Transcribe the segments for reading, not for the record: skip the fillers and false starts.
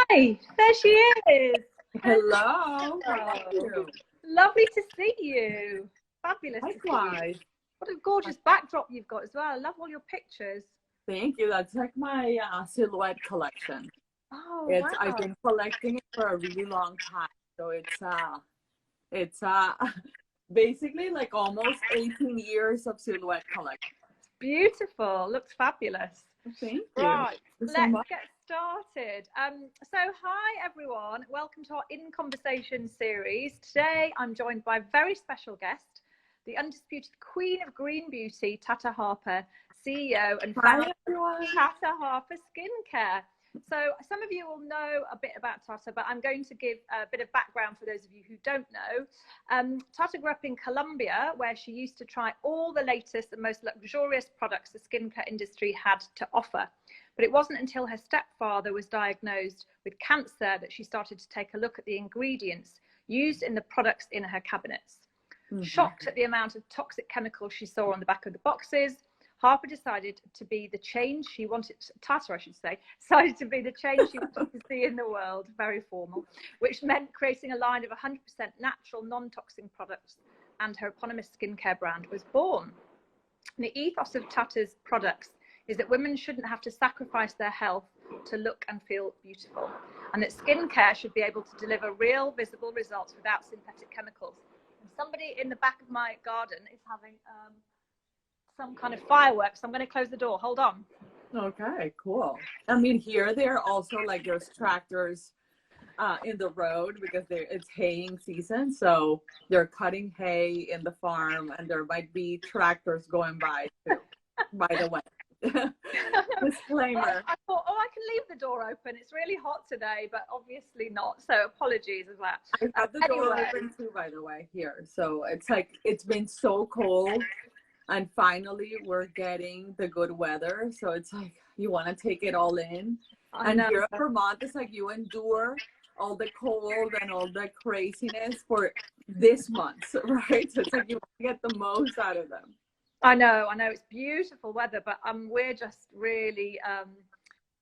Hi, there she is. Hello, how are Hello. you? Lovely to see you. Fabulous to see you. Likewise. What a gorgeous backdrop you've got as well. I love all your pictures. Thank you. That's like my silhouette collection. Oh, It's wow. I've been collecting it for a really long time. So it's basically like almost 18 years of silhouette collection. Beautiful. Looks fabulous. Thank you. Right, Thank you so let's much. get started. So hi everyone. Welcome to our In Conversation series. Today I'm joined by a very special guest, the undisputed queen of green beauty, Tata Harper, CEO and founder Hi everyone. of Tata Harper Skincare. So some of you will know a bit about Tata, but I'm going to give a bit of background for those of you who don't know. Tata grew up in Colombia, where she used to try all the latest and most luxurious products the skincare industry had to offer. But it wasn't until her stepfather was diagnosed with cancer that she started to take a look at the ingredients used in the products in her cabinets. Shocked at the amount of toxic chemicals she saw on the back of the boxes, Harper decided to be the change she wanted, Tata I should say, decided to be the change she wanted to see in the world, very formal, which meant creating a line of 100% natural, non-toxic products, and her eponymous skincare brand was born. The ethos of Tata's products is that women shouldn't have to sacrifice their health to look and feel beautiful, and that skincare should be able to deliver real, visible results without synthetic chemicals. And somebody in the back of my garden is having some kind of fireworks. I'm going to close the door. Hold on. Okay, cool. I mean, here they're also like there's tractors in the road because it's haying season, so they're cutting hay in the farm, and there might be tractors going by too. By the way, disclaimer. I thought, I can leave the door open. It's really hot today, but obviously not. So apologies for that. I have the door open too, by the way, here. So it's like it's been so cold. And finally, we're getting the good weather. So it's like you want to take it all in. And here in Vermont, it's like you endure all the cold and all the craziness for this month, right? So it's like you want to get the most out of them. I know. It's beautiful weather, but we're just really,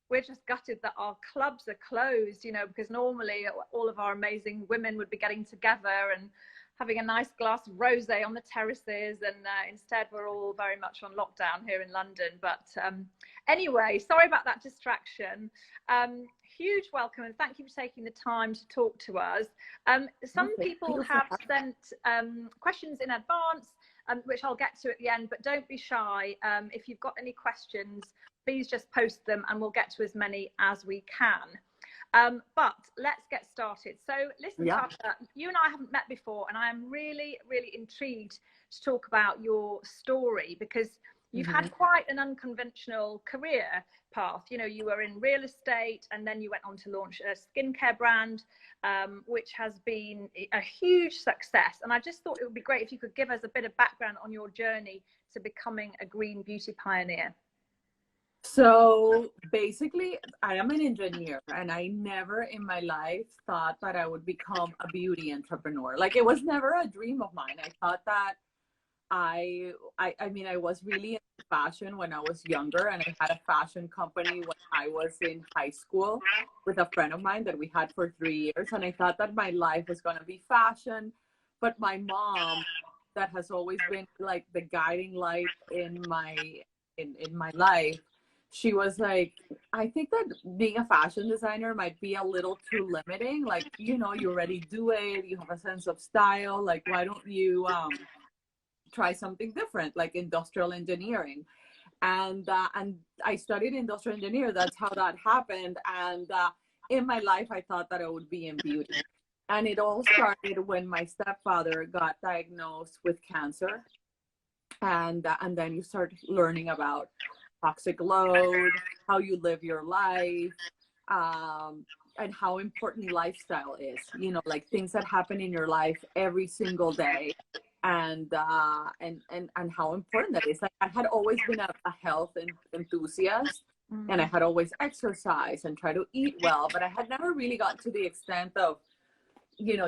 we're just gutted that our clubs are closed, because normally all of our amazing women would be getting together and having a nice glass of rosé on the terraces, and instead we're all very much on lockdown here in London. But anyway, sorry about that distraction. Huge welcome, and thank you for taking the time to talk to us. Some people have sent questions in advance, which I'll get to at the end, but don't be shy. If you've got any questions, please just post them and we'll get to as many as we can. But let's get started. So listen, Tata, you and I haven't met before, and I am really, really intrigued to talk about your story, because you've had quite an unconventional career path. You were in real estate, and then you went on to launch a skincare brand, which has been a huge success. And I just thought it would be great if you could give us a bit of background on your journey to becoming a green beauty pioneer. So basically, I am an engineer, and I never in my life thought that I would become a beauty entrepreneur. Like, it was never a dream of mine. I thought that I mean, I was really into fashion when I was younger, and I had a fashion company when I was in high school with a friend of mine that we had for 3 years. And I thought that my life was going to be fashion. But my mom, that has always been like the guiding light in my life, she was like, I think that being a fashion designer might be a little too limiting. Like, you already do it. You have a sense of style. Like, why don't you try something different, like industrial engineering? And I studied industrial engineering. That's how that happened. And in my life, I thought that I would be in beauty. And it all started when my stepfather got diagnosed with cancer. And then you start learning about toxic load, how you live your life, and how important lifestyle is, like things that happen in your life every single day, and how important that is. Like, I had always been a health enthusiast, and I had always exercised and tried to eat well, but I had never really gotten to the extent of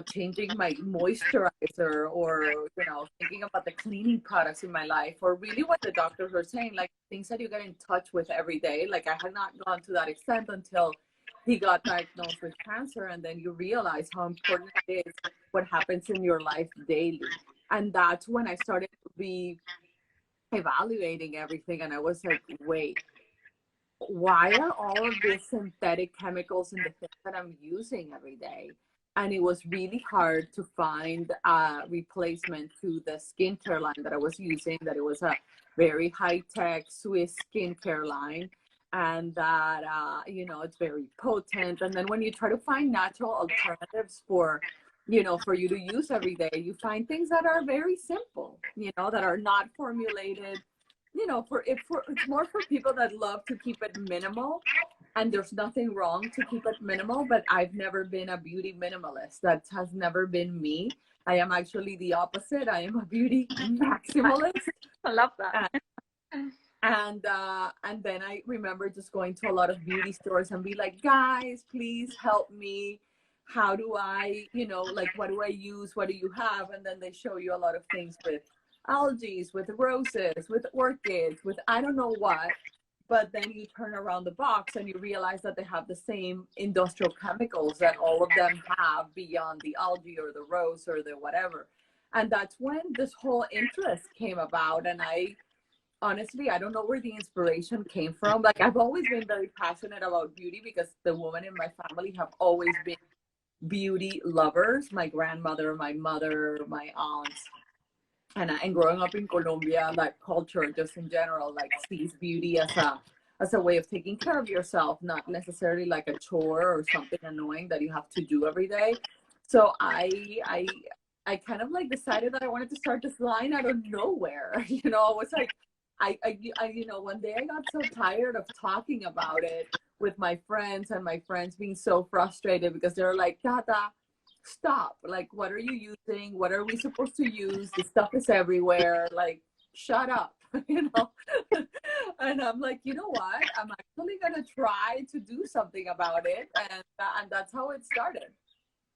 changing my moisturizer, or thinking about the cleaning products in my life, or really what the doctors were saying, like things that you get in touch with every day. Like, I had not gone to that extent until he got diagnosed with cancer, and then you realize how important it is what happens in your life daily. And that's when I started to be evaluating everything, and I was like, wait, why are all of these synthetic chemicals in the things that I'm using every day? And it was really hard to find a replacement to the skincare line that I was using, that it was a very high-tech Swiss skincare line, and that, you know, it's very potent. And then when you try to find natural alternatives for, you know, for you to use every day, you find things that are very simple, you know, that are not formulated, you know, it's more for people that love to keep it minimal, and there's nothing wrong to keep it minimal. But I've never been a beauty minimalist. That has never been me. I am actually the opposite. I am a beauty maximalist. I love that. And then I remember just going to a lot of beauty stores and be like, guys, please help me. How do I, you know, like, what do I use? What do you have? And then they show you a lot of things with algae, with roses, with orchids, with I don't know what. But then you turn around the box and you realize that they have the same industrial chemicals that all of them have beyond the algae or the rose or the whatever. And that's when this whole interest came about. And I honestly, I don't know where the inspiration came from. Like, I've always been very passionate about beauty because the women in my family have always been beauty lovers. My grandmother, my mother, my aunts. And growing up in Colombia, that culture just in general, like, sees beauty as a way of taking care of yourself, not necessarily like a chore or something annoying that you have to do every day. So I kind of like decided that I wanted to start this line out of nowhere. You know, it was like, I you know, one day I got so tired of talking about it with my friends, and my friends being so frustrated because they're like, Tata, stop. Like, what are you using? What are we supposed to use? The stuff is everywhere. Like, shut up, you know? And I'm like, you know what? I'm actually going to try to do something about it. And that's how it started.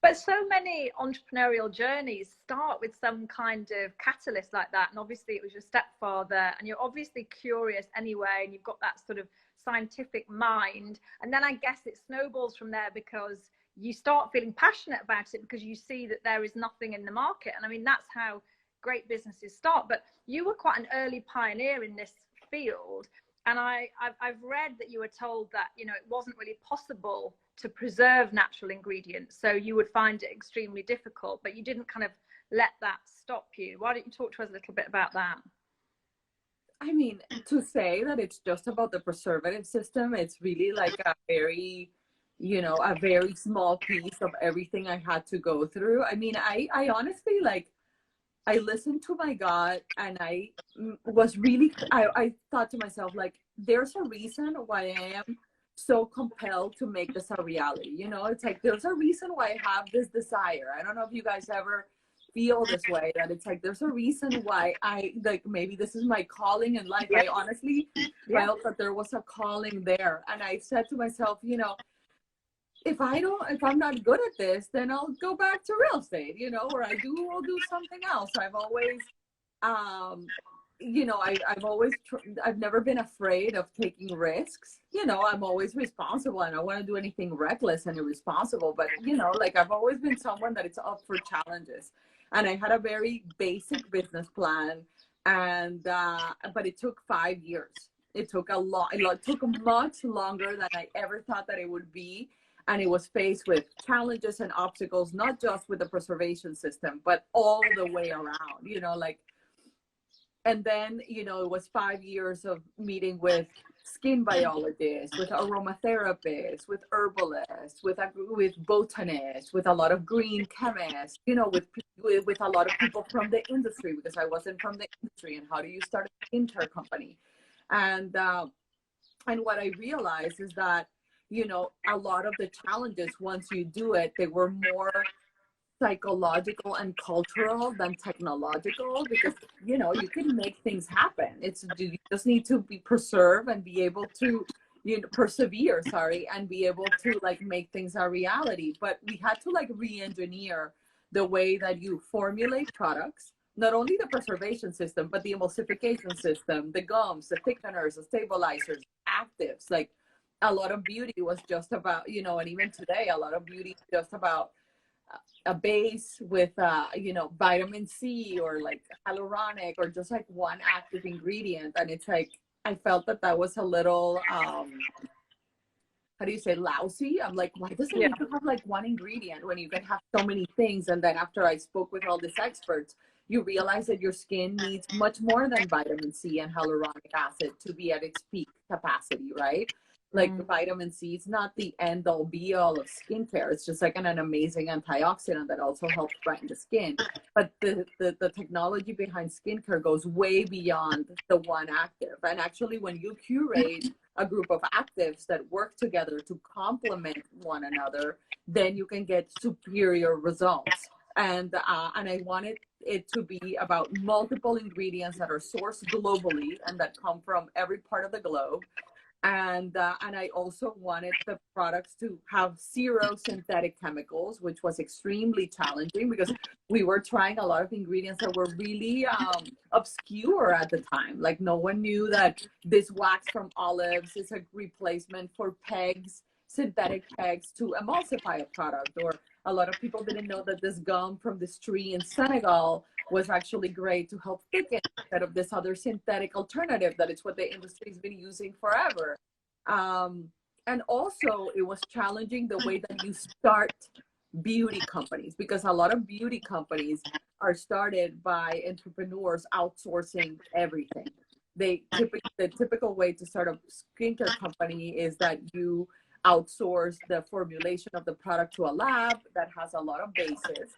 But so many entrepreneurial journeys start with some kind of catalyst like that. And obviously it was your stepfather, and you're obviously curious anyway, and you've got that sort of scientific mind. And then I guess it snowballs from there because you start feeling passionate about it because you see that there is nothing in the market. And I mean, that's how great businesses start. But you were quite an early pioneer in this field. And I've read that you were told that, you know, it wasn't really possible to preserve natural ingredients. So you would find it extremely difficult, but you didn't kind of let that stop you. Why don't you talk to us a little bit about that? I mean, to say that it's just about the preservative system, it's really like a very, you know, a very small piece of everything I had to go through. I mean, I honestly, like, I listened to my gut, and I was really, I thought to myself, like, there's a reason why I am so compelled to make this a reality. You know, it's like, there's a reason why I have this desire. I don't know if you guys ever feel this way, that it's like, there's a reason why I, like, maybe this is my calling in life. I honestly felt that there was a calling there. And I said to myself, you know, if I'm not good at this, then I'll go back to real estate, you know, or I'll do something else. I've always, you know, I've never been afraid of taking risks. You know, I'm always responsible, and I don't want to do anything reckless and irresponsible. But, you know, like, I've always been someone that is up for challenges. And I had a very basic business plan, and but it took 5 years. It took it took much longer than I ever thought that it would be. And it was faced with challenges and obstacles, not just with the preservation system, but all the way around, you know, like, and then, you know, it was 5 years of meeting with skin biologists, with aromatherapists, with herbalists, with botanists, with a lot of green chemists, you know, with a lot of people from the industry, because I wasn't from the industry. And how do you start an skincare company? And what I realized is that, you know, a lot of the challenges, once you do it, they were more psychological and cultural than technological, because, you know, you can make things happen. You just need to be preserve and be able to, you know, persevere, and be able to, like, make things a reality. But we had to, like, re-engineer the way that you formulate products, not only the preservation system, but the emulsification system, the gums, the thickeners, the stabilizers, actives, like, a lot of beauty was just about, you know, and even today, a lot of beauty is just about a base with, you know, vitamin C or like hyaluronic or just like one active ingredient. And it's like, I felt that that was a little, how do you say, lousy? I'm like, why does it Yeah. need to have like one ingredient when you can have so many things? And then after I spoke with all these experts, you realize that your skin needs much more than vitamin C and hyaluronic acid to be at its peak capacity, right? Like vitamin C is not the end all be all of skincare. It's just like an amazing antioxidant that also helps brighten the skin. But the technology behind skincare goes way beyond the one active. And actually, when you curate a group of actives that work together to complement one another, then you can get superior results. And I wanted it to be about multiple ingredients that are sourced globally and that come from every part of the globe. And I also wanted the products to have zero synthetic chemicals, which was extremely challenging because we were trying a lot of ingredients that were really obscure at the time. Like no one knew that this wax from olives is a replacement for pegs, synthetic pegs to emulsify a product, or a lot of people didn't know that this gum from this tree in Senegal was actually great to help thicken instead of this other synthetic alternative that it's what the industry's been using forever. And also it was challenging the way that you start beauty companies, because a lot of beauty companies are started by entrepreneurs outsourcing everything. The typical way to start a skincare company is that you outsource the formulation of the product to a lab that has a lot of bases.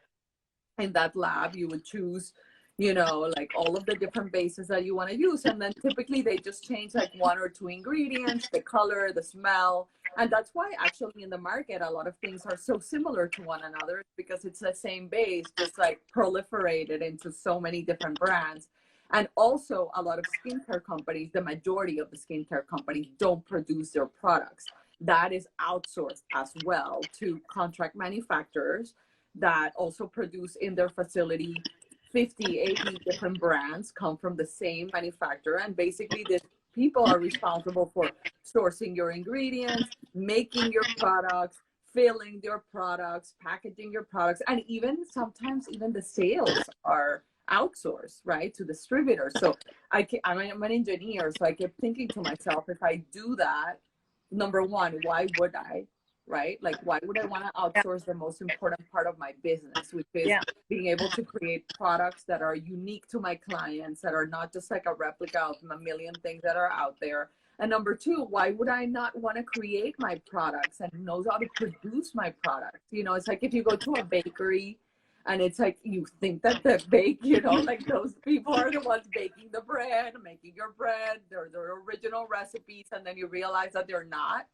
In that lab, you would choose, you know, like all of the different bases that you want to use. And then typically they just change like one or two ingredients, the color, the smell. And that's why actually in the market, a lot of things are so similar to one another, because it's the same base, just like proliferated into so many different brands. And also a lot of skincare companies, the majority of the skincare companies don't produce their products. That is outsourced as well to contract manufacturers that also produce in their facility. 50, 80 different brands come from the same manufacturer. And basically these people are responsible for sourcing your ingredients, making your products, filling your products, packaging your products, and even sometimes even the sales are outsourced, right, to distributors. So I'm an engineer, so I kept thinking to myself, if I do that, number one, why would I? Right? Like, why would I want to outsource the most important part of my business, which is being able to create products that are unique to my clients, that are not just like a replica of a million things that are out there. And number two, why would I not want to create my products and knows how to produce my products? You know, it's like if you go to a bakery and it's like you think that the bake, you know, like those people are the ones baking the bread, making your bread, they're their original recipes, and then you realize that they're not.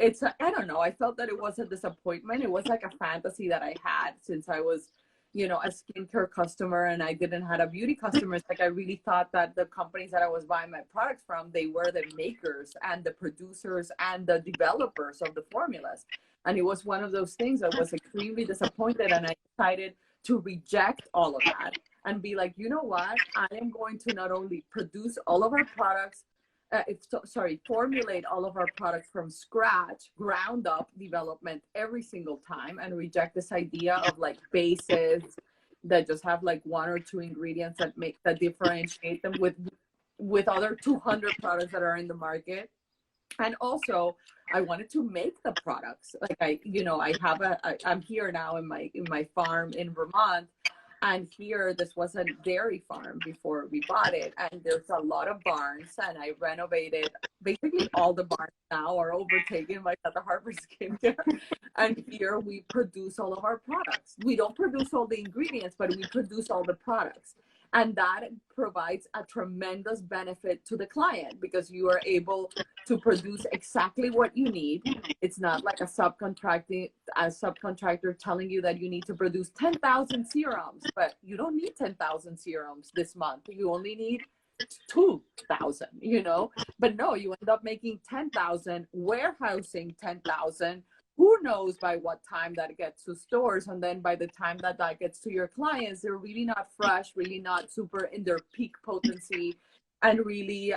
It's I don't know, I felt that it was a disappointment. It was like a fantasy that I had since I was, you know, a skincare customer and I didn't have a beauty customer. It's like I really thought that the companies that I was buying my products from, they were the makers and the producers and the developers of the formulas. And it was one of those things that was extremely disappointed, and I decided to reject all of that and be like, you know what, I am going to not only produce all of our products, formulate all of our products from scratch, ground up development every single time, and reject this idea of like bases that just have like one or two ingredients that differentiate them with other 200 products that are in the market. And also I wanted to make the products. Like I'm here now in my farm in Vermont. And here, this was a dairy farm before we bought it. And there's a lot of barns, and I renovated. Basically, all the barns now are overtaken by Tata Harper skincare. And here we produce all of our products. We don't produce all the ingredients, but we produce all the products. And that provides a tremendous benefit to the client because you are able to produce exactly what you need. It's not like a subcontractor telling you that you need to produce 10,000 serums, but you don't need 10,000 serums this month. You only need 2,000, you know? But no, you end up making 10,000, warehousing 10,000. Who knows by what time that gets to stores, and then by the time that gets to your clients, they're really not fresh, really not super in their peak potency, and really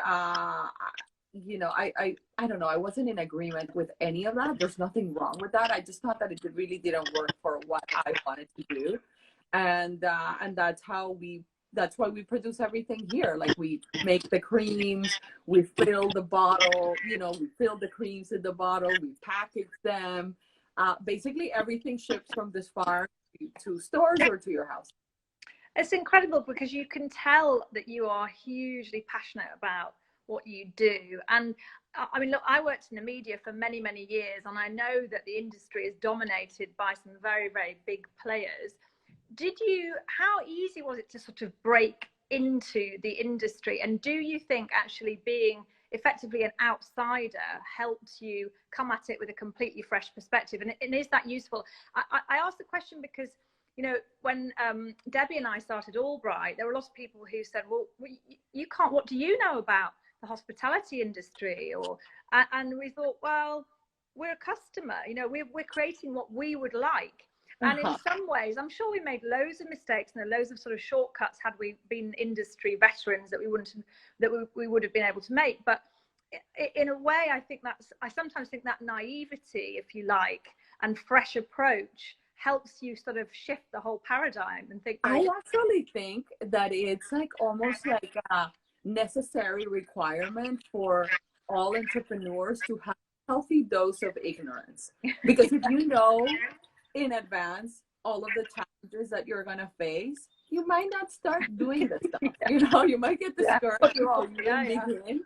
you know, I don't know, I wasn't in agreement with any of that. There's nothing wrong with that. I just thought that it really didn't work for what I wanted to do. And that's why we produce everything here. Like, we make the creams, we fill the bottle, you know, we fill the creams in the bottle, we package them. Basically everything ships from this farm to stores or to your house. It's incredible because you can tell that you are hugely passionate about what you do. And I mean, look, I worked in the media for many, many years, and I know that the industry is dominated by some very, very big players. How easy was it to sort of break into the industry? And do you think actually being effectively an outsider helps you come at it with a completely fresh perspective? And is that useful? I asked the question because, you know, when Debbie and I started AllBright, there were lots of people who said, well, you can't, what do you know about the hospitality industry? And we thought, well, we're a customer, you know, we're creating what we would like. And in some ways, I'm sure we made loads of mistakes and loads of sort of shortcuts had we been industry veterans that we would have been able to make. But in a way, I sometimes think that naivety, if you like, and fresh approach helps you sort of shift the whole paradigm and think. I actually think that it's like almost like a necessary requirement for all entrepreneurs to have a healthy dose of ignorance. Because if you know in advance all of the challenges that you're going to face, you might not start doing this stuff. You know, you might get discouraged or you begin.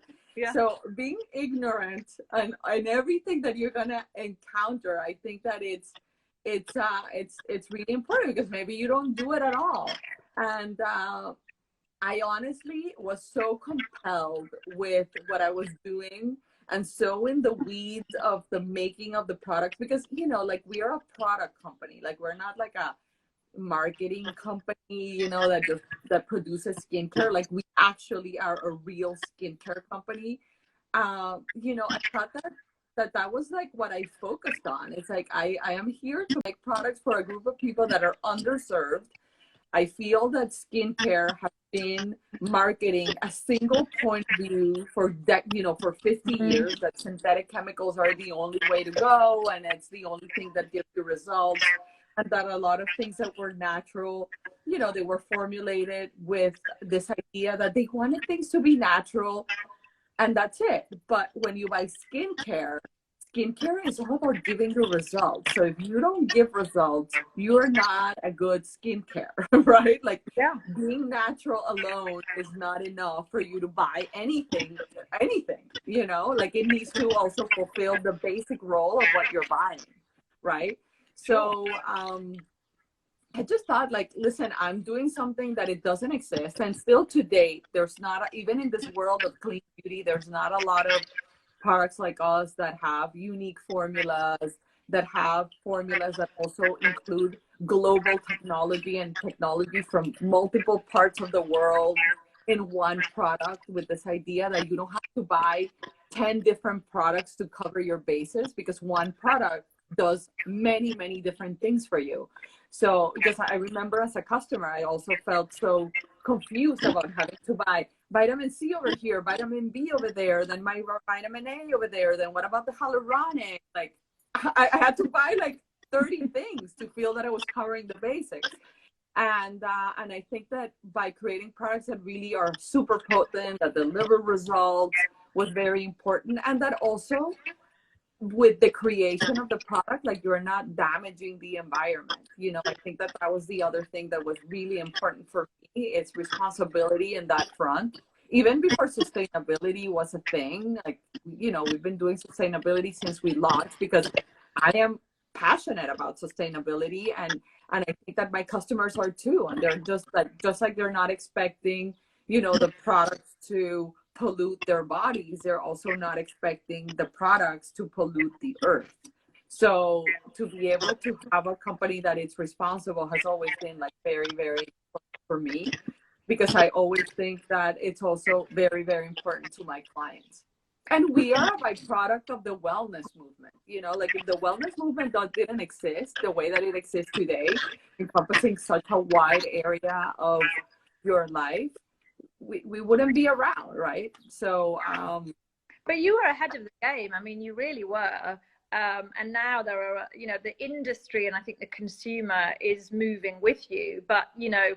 So being ignorant and everything that you're going to encounter, I think that it's really important, because maybe you don't do it at all. And I honestly was so compelled with what I was doing and so in the weeds of the making of the product, because, you know, like, we are a product company. Like, we're not like a marketing company, you know, that produces skincare. Like, we actually are a real skincare company. You know, I thought that was like what I focused on. It's like, I am here to make products for a group of people that are underserved. I feel that skincare has been marketing a single point of view for 50 years, that synthetic chemicals are the only way to go, and it's the only thing that gives you results, and that a lot of things that were natural, you know, they were formulated with this idea that they wanted things to be natural, and that's it. But when you buy skincare is all about giving you results. So if you don't give results, you're not a good skincare, right? Like, being natural alone is not enough for you to buy anything, you know, like, it needs to also fulfill the basic role of what you're buying, right? So I just thought, like, listen, I'm doing something that it doesn't exist. And still to date, there's not, even in this world of clean beauty, there's not a lot of products like us that have unique formulas, that also include global technology and technology from multiple parts of the world in one product, with this idea that you don't have to buy 10 different products to cover your bases, because one product does many, many different things for you. So, because I remember as a customer, I also felt so confused about having to buy vitamin C over here, vitamin B over there, then my vitamin A over there, then what about the hyaluronic? Like, I had to buy like 30 things to feel that I was covering the basics. And I think that by creating products that really are super potent, that deliver results, was very important. And that also, with the creation of the product, like, you're not damaging the environment. You know, I think that was the other thing that was really important for me. It's responsibility in that front. Even before sustainability was a thing, like, you know, we've been doing sustainability since we launched, because I am passionate about sustainability, and I think that my customers are too. And they're just like they're not expecting, you know, the products to pollute their bodies, they're also not expecting the products to pollute the earth. So to be able to have a company that is responsible has always been like very, very important for me, because I always think that it's also very, very important to my clients. And we are a byproduct of the wellness movement. You know, like, if the wellness movement didn't exist the way that it exists today, encompassing such a wide area of your life, we wouldn't be around, right? So But you were ahead of the game. I mean, you really were. And now there are, you know, the industry and I think the consumer is moving with you. But, you know,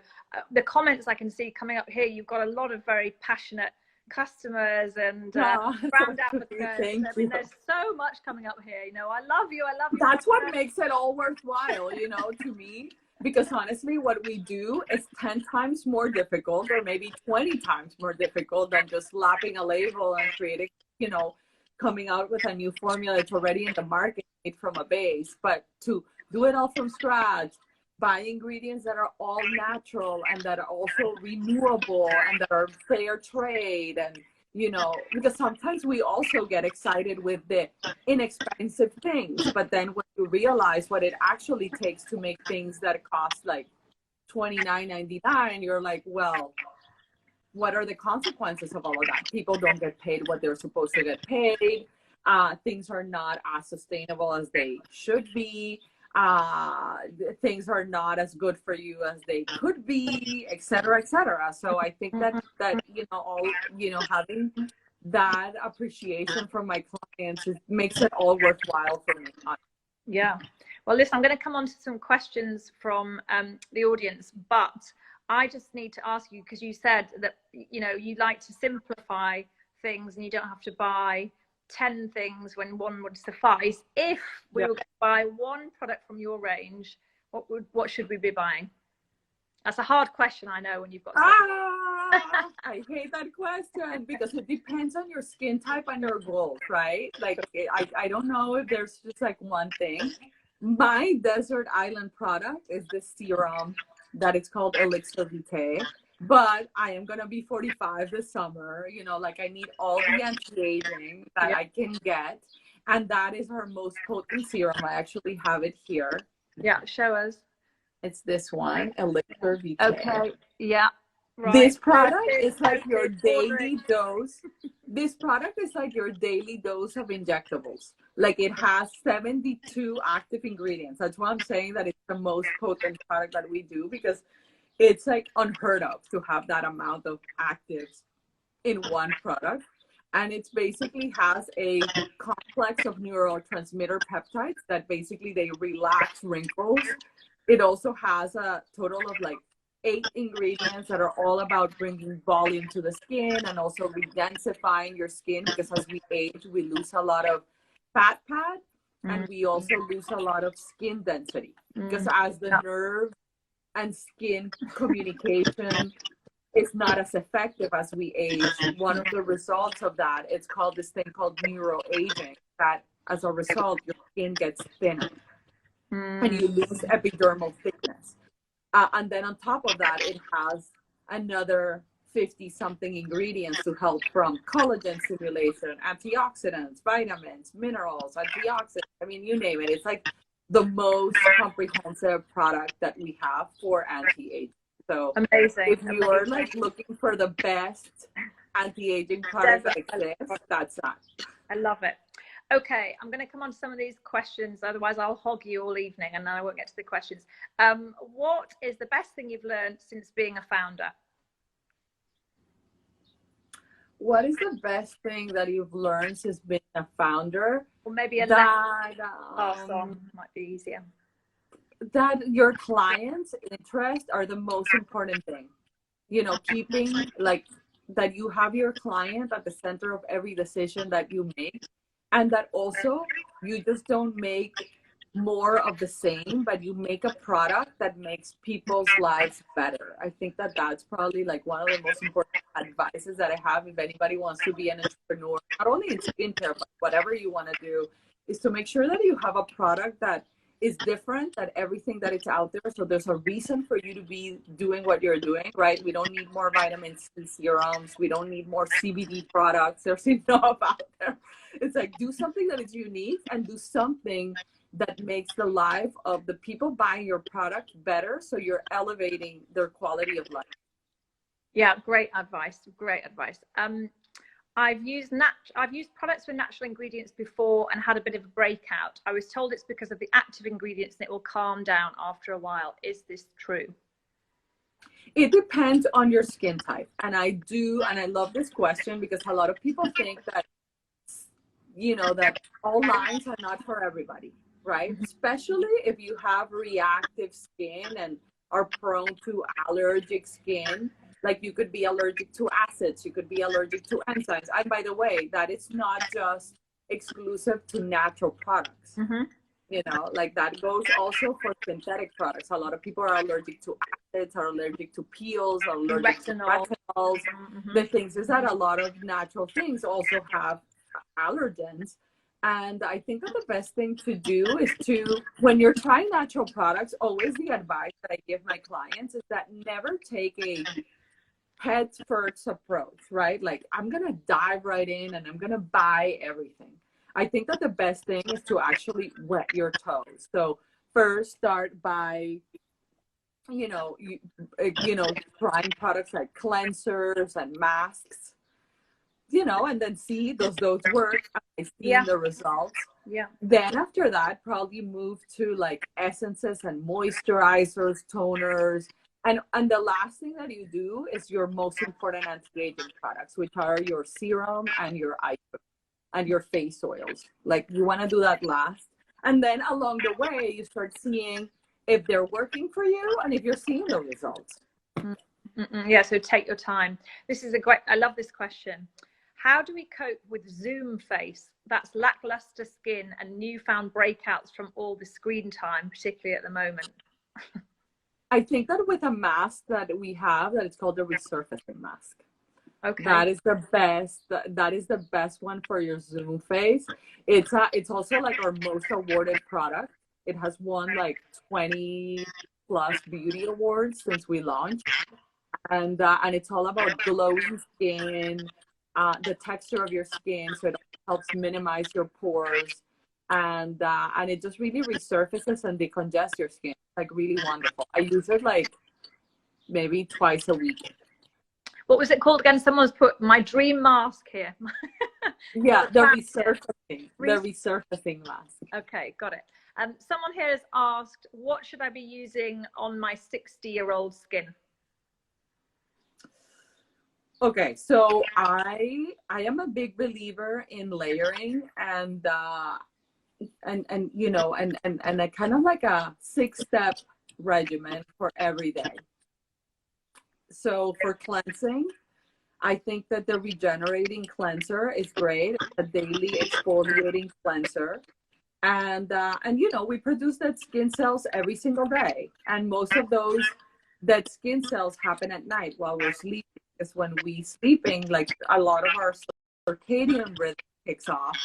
the comments I can see coming up here, you've got a lot of very passionate customers and brand advocates. Thank I mean, you. there's so much coming up here. You know, I love you. I love you. That's what makes it all worthwhile, you know, to me. Because honestly, what we do is 10 times more difficult, or maybe 20 times more difficult than just slapping a label and creating, you know, coming out with a new formula that's already in the market made from a base. But to do it all from scratch, buy ingredients that are all natural and that are also renewable and that are fair trade, and you know, because sometimes we also get excited with the inexpensive things, but then when you realize what it actually takes to make things that cost like $29.99, you're like, well, what are the consequences of all of that? People don't get paid what they're supposed to get paid. Things are not as sustainable as they should be. Things are not as good for you as they could be, et cetera, et cetera. So I think that you know, all, you know, having that appreciation from my clients makes it all worthwhile for me. Yeah. Well, listen, I'm going to come on to some questions from the audience, but I just need to ask you, because you said that, you know, you like to simplify things and you don't have to buy 10 things when one would suffice. If we were going to buy one product from your range, what should we be buying? That's a hard question, I know, when you've got I hate that question because it depends on your skin type and your goals, right? Like I don't know if there's just like one thing. My desert island product is the serum that it's called Elixir Vitae. But I am going to be 45 this summer. You know, like I need all the anti-aging that I can get. And that is our most potent serum. I actually have it here. Yeah, show us. It's this one, Elixir Vitae. Okay, yeah. Right. This product is like your daily dose. This product is like your daily dose of injectables. Like it has 72 active ingredients. That's why I'm saying that it's the most potent product that we do, because it's like unheard of to have that amount of actives in one product. And it basically has a complex of neurotransmitter peptides that basically they relax wrinkles. It also has a total of like 8 ingredients that are all about bringing volume to the skin and also redensifying your skin, because as we age, we lose a lot of fat pad and we also lose a lot of skin density, because as the nerve and skin communication is not as effective as we age, one of the results of that, it's called this thing called neuroaging, that as a result, your skin gets thinner and you lose epidermal thickness. And then on top of that, it has another 50 something ingredients to help, from collagen stimulation, antioxidants, vitamins, minerals, antioxidants. I mean, you name it. It's like the most comprehensive product that we have for anti-aging. So amazing. If you are like looking for the best anti-aging product that exists, that's that. I love it. Okay, I'm going to come on to some of these questions. Otherwise, I'll hog you all evening and then I won't get to the questions. What is the best thing you've learned since being a founder? What is the best thing that you've learned since being a founder? Or maybe a that pass on might be easier. That your clients' interests are the most important thing. You know, keeping like that you have your client at the center of every decision that you make, and that also you just don't make more of the same, but you make a product that makes people's lives better. I think that that's probably like one of the most important advices that I have if anybody wants to be an entrepreneur, not only in skincare, but whatever you want to do, is to make sure that you have a product that is different than everything that is out there. So there's a reason for you to be doing what you're doing, right? We don't need more vitamin C serums. We don't need more CBD products. There's enough out there. It's like, do something that is unique and do something that makes the life of the people buying your product better, so you're elevating their quality of life. Yeah, great advice. Great advice. I've used products with natural ingredients before and had a bit of a breakout. I was told it's because of the active ingredients and it will calm down after a while. Is this true? It depends on your skin type. And I love this question because a lot of people think that you know, that all lines are not for everybody, right? Especially if you have reactive skin and are prone to allergic skin. Like you could be allergic to acids, you could be allergic to enzymes. And by the way, that is not just exclusive to natural products. Mm-hmm. You know, like that goes also for synthetic products. A lot of people are allergic to acids, are allergic to peels, are allergic to retinols. Mm-hmm. The things is that a lot of natural things also have allergens. And I think that the best thing to do is to, when you're trying natural products, always the advice that I give my clients is that never take a head first approach, right? Like I'm going to dive right in and I'm going to buy everything. I think that the best thing is to actually wet your toes. So first start by, you know, trying products like cleansers and masks, you know, and then see does those work? I see the results. Yeah. Then after that, probably move to like essences and moisturizers, toners. And the last thing that you do is your most important anti-aging products, which are your serum and your eye cream and your face oils. Like you want to do that last. And then along the way, you start seeing if they're working for you and if you're seeing the results. Yeah, so take your time. This is a great, I love this question. How do we cope with Zoom face? That's lackluster skin and newfound breakouts from all the screen time, particularly at the moment. I think that with a mask that we have, that it's called the resurfacing mask. Okay. That is the best. That is the best one for your Zoom face. It's also like our most awarded product. It has won like 20 plus beauty awards since we launched, and it's all about glowing skin, the texture of your skin, so it helps minimize your pores, and it just really resurfaces and decongest your skin. It's like really wonderful. I use it like maybe twice a week. What was it called again? Someone's put my dream mask here. Yeah, the resurfacing mask. Okay, got it. Someone here has asked, what should I be using on my 60-year-old skin? Okay, so I am a big believer in layering and you know and a kind of like a 6-step regimen for every day. So for cleansing, I think that the regenerating cleanser is great. It's a daily exfoliating cleanser. And you know, we produce dead skin cells every single day. And most of those dead skin cells happen at night while we're sleeping. Because when we sleeping, like a lot of our circadian rhythm kicks off.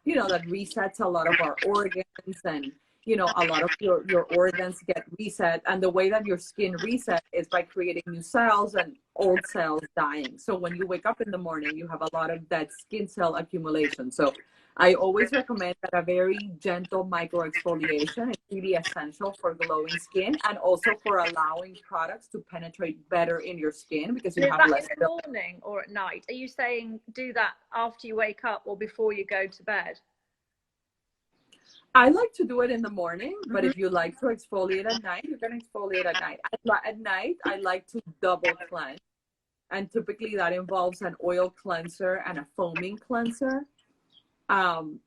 You know, that resets a lot of our organs, and you know, a lot of your organs get reset. And the way that your skin reset is by creating new cells and old cells dying. So when you wake up in the morning, you have a lot of that skin cell accumulation. So I always recommend that a very gentle micro exfoliation is really essential for glowing skin and also for allowing products to penetrate better in your skin, because you have less. In the morning or at night? Are you saying do that after you wake up or before you go to bed? I like to do it in the morning, but if you like to exfoliate at night, you can exfoliate at night. At night, I like to double cleanse. And typically that involves an oil cleanser and a foaming cleanser.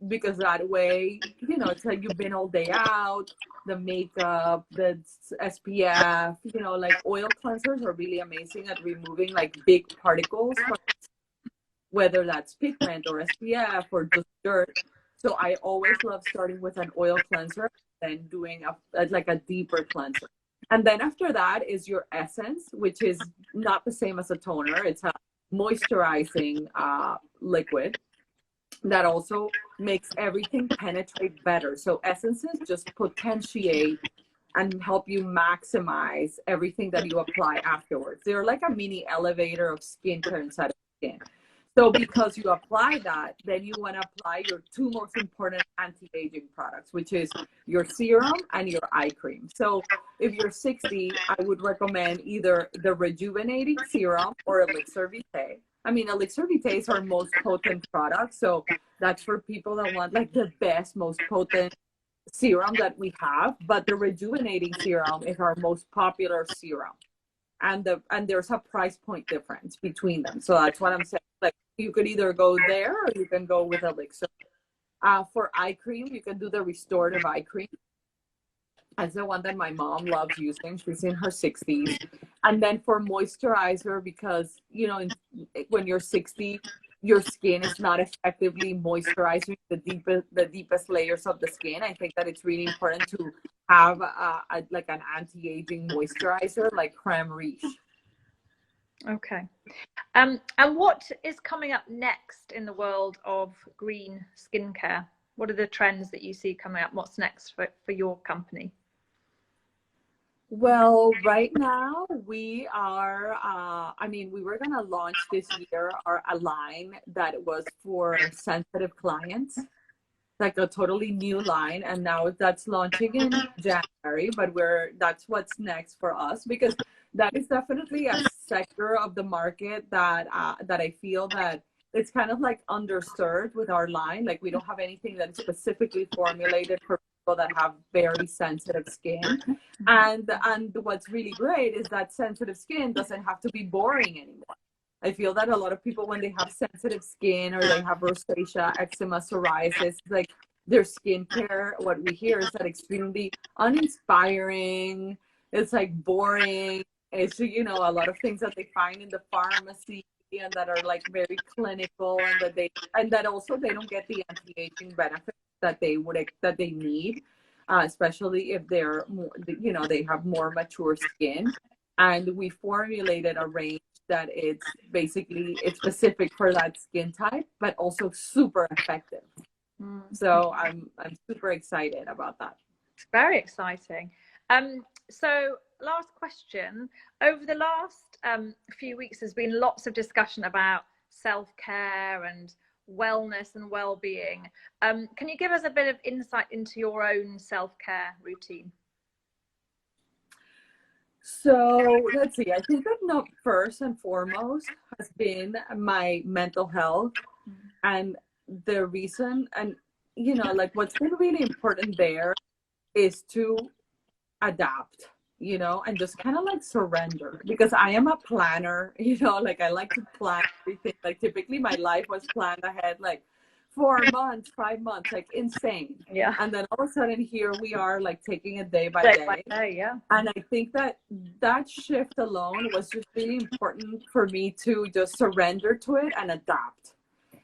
Because that way, you know, it's like you've been all day out, the makeup, the SPF, you know, like oil cleansers are really amazing at removing like big particles, whether that's pigment or SPF or just dirt. So I always love starting with an oil cleanser and doing a deeper cleanser. And then after that is your essence, which is not the same as a toner. It's a moisturizing liquid that also makes everything penetrate better. So essences just potentiate and help you maximize everything that you apply afterwards. They're like a mini elevator of skincare inside of skin. So because you apply that, then you want to apply your 2 most important anti-aging products, which is your serum and your eye cream. So if you're 60, I would recommend either the rejuvenating serum or Elixir Vitae. I mean, Elixir Vitae is our most potent product. So that's for people that want like the best, most potent serum that we have. But the rejuvenating serum is our most popular serum. And there's a price point difference between them. So that's what I'm saying. Like you could either go there or you can go with Elixir. For eye cream, you can do the restorative eye cream. That's the one that my mom loves using. She's in her 60s. And then for moisturizer, because, you know, when you're 60, your skin is not effectively moisturizing the deepest layers of the skin. I think that it's really important to have like an anti-aging moisturizer like Creme Riche. Okay. And what is coming up next in the world of green skincare? What are the trends that you see coming up? What's next for your company? Well, right now we are, I mean, we were going to launch this year a line that was for sensitive clients, like a totally new line. And now that's launching in January, but that's what's next for us, because that is definitely a sector of the market that I feel that it's kind of like underserved with our line. Like we don't have anything that is specifically formulated for people that have very sensitive skin. And what's really great is that sensitive skin doesn't have to be boring anymore. I feel that a lot of people, when they have sensitive skin or they have rosacea, eczema, psoriasis, like their skincare, what we hear is that extremely uninspiring. It's like boring. It's, you know, a lot of things that they find in the pharmacy and that are like very clinical, and that also they don't get the anti-aging benefits that they need, especially if they're more, you know, they have more mature skin. And we formulated a range that it's specific for that skin type, but also super effective. So I'm super excited about that. It's very exciting. So last question. Over the last few weeks, there's been lots of discussion about self-care and wellness and well-being. Can you give us a bit of insight into your own self-care routine? So let's see. I think that first and foremost has been my mental health, and the reason, and you know, like what's been really important there is to adapt, you know, and just kind of like surrender, because I am a planner, you know, like I like to plan everything. Like typically my life was planned ahead, like 4 months, 5 months, like insane. Yeah. And then all of a sudden here we are, like taking it day by day. Yeah. And I think that shift alone was just really important for me to just surrender to it and adapt.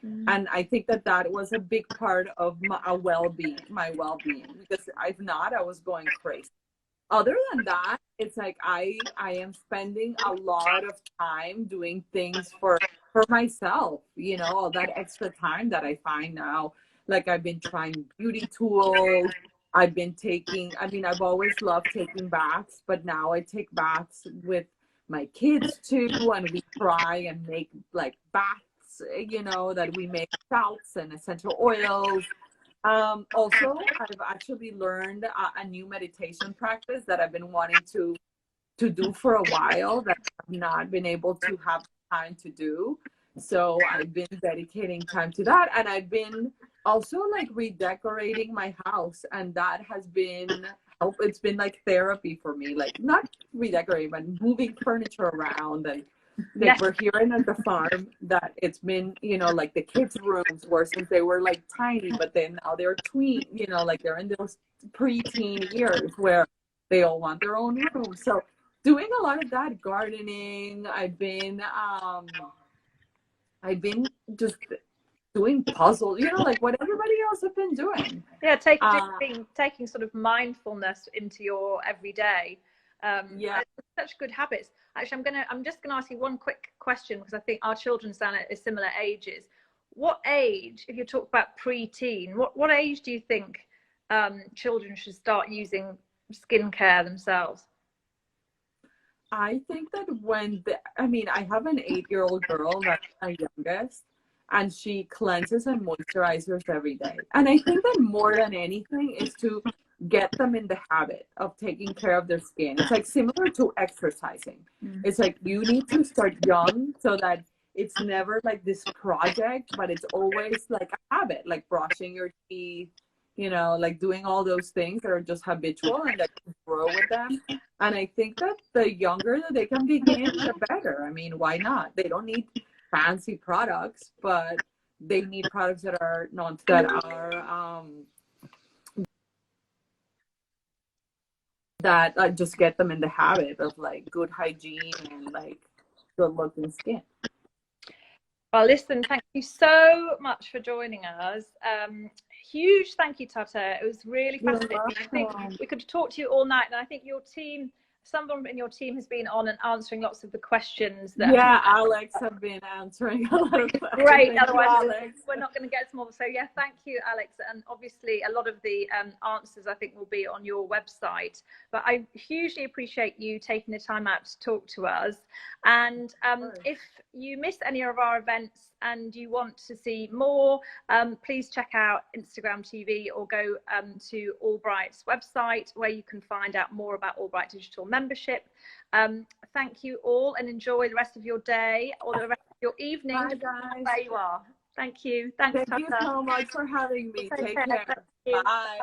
And I think that was a big part of my well-being, because if not, I was going crazy. Other than that, it's like I am spending a lot of time doing things for myself, you know, all that extra time that I find now. Like I've been trying beauty tools. I've always loved taking baths, but now I take baths with my kids too, and we try and make like baths, you know, that we make salts and essential oils. Also, I've actually learned a new meditation practice that I've been wanting to do for a while, that I've not been able to have time to do. So I've been dedicating time to that. And I've been also like redecorating my house. And that has been it's been like therapy for me, like not redecorating, but moving furniture around. And like we're hearing at the farm that it's been, you know, like the kids' rooms were, since they were like tiny, but then now they're tween, you know, like they're in those pre-teen years where they all want their own room. So doing a lot of that, gardening. I've been just doing puzzles, you know, like what everybody else have been doing. Yeah, taking sort of mindfulness into your everyday. Yeah, such good habits. Actually, I'm just gonna ask you one quick question, because I think our children stand at similar ages. What age, if you talk about pre-teen, what age do you think children should start using skincare themselves? I think that I have an 8-year-old girl, that's my youngest, and she cleanses and moisturizes every day. And I think that more than anything is to get them in the habit of taking care of their skin. It's like similar to exercising. It's like you need to start young so that it's never like this project, but it's always like a habit, like brushing your teeth, you know, like doing all those things that are just habitual and that you grow with them. And I think that the younger that they can begin, the better. I mean, why not? They don't need fancy products, but they need products that are not that are that just get them in the habit of like good hygiene and like good looking skin. Well, listen, thank you so much for joining us. Huge thank you, Tata. It was really fascinating. I think we could talk to you all night, and I think your team, someone in your team has been on and answering lots of the questions. That Alex have been answering a lot of questions. Great. Otherwise, we're not going to get some more. So yeah, thank you, Alex. And obviously, a lot of the answers I think will be on your website. But I hugely appreciate you taking the time out to talk to us. And if you miss any of our events and you want to see more, please check out Instagram TV or go to AllBright's website, where you can find out more about AllBright Digital Membership. Thank you all, and enjoy the rest of your day or the rest of your evening. Bye, guys. Where you are. Thank you. Thanks, Thank you so much for having me. Take care. Bye.